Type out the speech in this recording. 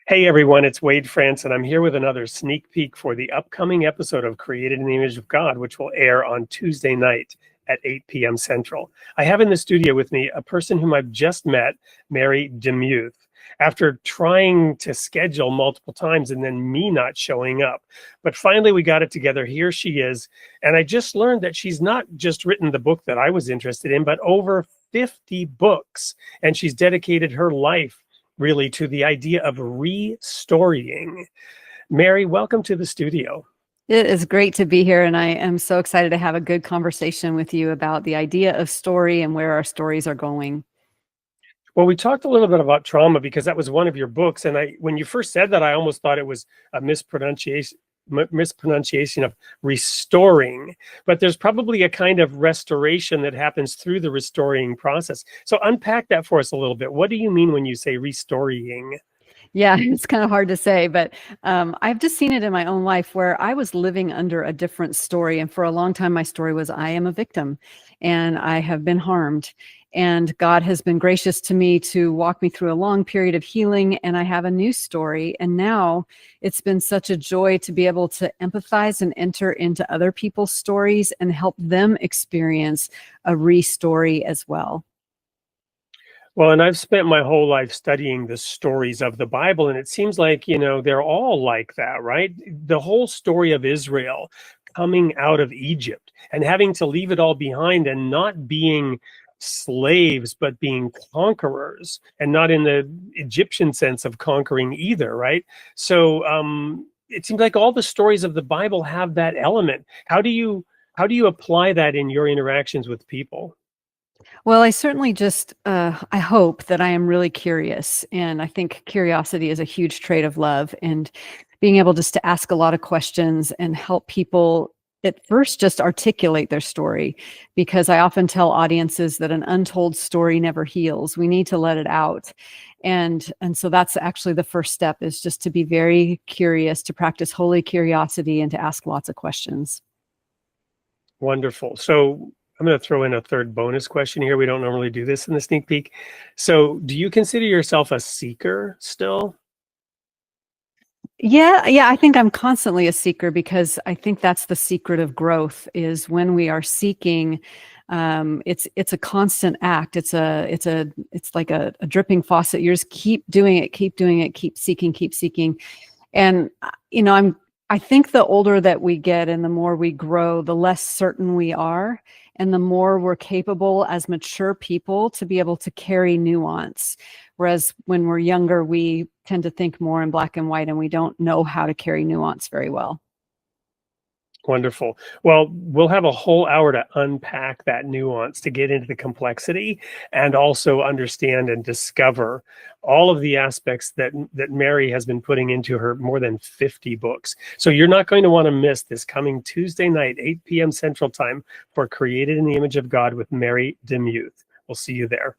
Hey everyone, it's Wade France, and I'm here with another sneak peek for the upcoming episode of Created in the Image of God, which will air on Tuesday night at 8 p.m. Central. I have in the studio with me a person whom I've just met, Mary DeMuth, after trying to schedule multiple times and then me not showing up. But finally we got it together. Here she is. And I just learned that she's not just written the book that I was interested in, but over 50 books. And she's dedicated her life really to the idea of restorying. Mary, welcome to the studio. It is great to be here, and I am so excited to have a good conversation with you about the idea of story and where our stories are going. Well, we talked a little bit about trauma because that was one of your books, and when you first said that, I almost thought it was a mispronunciation of restoring, but there's probably a kind of restoration that happens through the restoring process. So unpack that for us a little bit. What do you mean when you say restoring? Yeah, it's kind of hard to say, but I've just seen it in my own life where I was living under a different story. And for a long time, my story was I am a victim and I have been harmed. And God has been gracious to me to walk me through a long period of healing. And I have a new story. And now it's been such a joy to be able to empathize and enter into other people's stories and help them experience a re-story as well. Well, and I've spent my whole life studying the stories of the Bible, and it seems like, they're all like that, right? The whole story of Israel coming out of Egypt and having to leave it all behind and not being slaves, but being conquerors, and not in the Egyptian sense of conquering either, right? So it seems like all the stories of the Bible have that element. How do you apply that in your interactions with people? Well, I certainly just, I hope that I am really curious. And I think curiosity is a huge trait of love, and being able just to ask a lot of questions and help people at first just articulate their story. Because I often tell audiences that an untold story never heals. We need to let it out. And so that's actually the first step, is just to be very curious, to practice holy curiosity, and to ask lots of questions. Wonderful. So I'm going to throw in a third bonus question here. We don't normally do this in the sneak peek. So do you consider yourself a seeker still? Yeah, I think I'm constantly a seeker, because I think that's the secret of growth, is when we are seeking, it's a constant act. It's like a dripping faucet. You just keep doing it, keep seeking. And I think the older that we get and the more we grow, the less certain we are, and the more we're capable as mature people to be able to carry nuance. Whereas when we're younger, we tend to think more in black and white, and we don't know how to carry nuance very well. Wonderful. Well, we'll have a whole hour to unpack that nuance, to get into the complexity, and also understand and discover all of the aspects that Mary has been putting into her more than 50 books. So you're not going to want to miss this coming Tuesday night, 8 p.m. Central Time, for Created in the Image of God with Mary DeMuth. We'll see you there.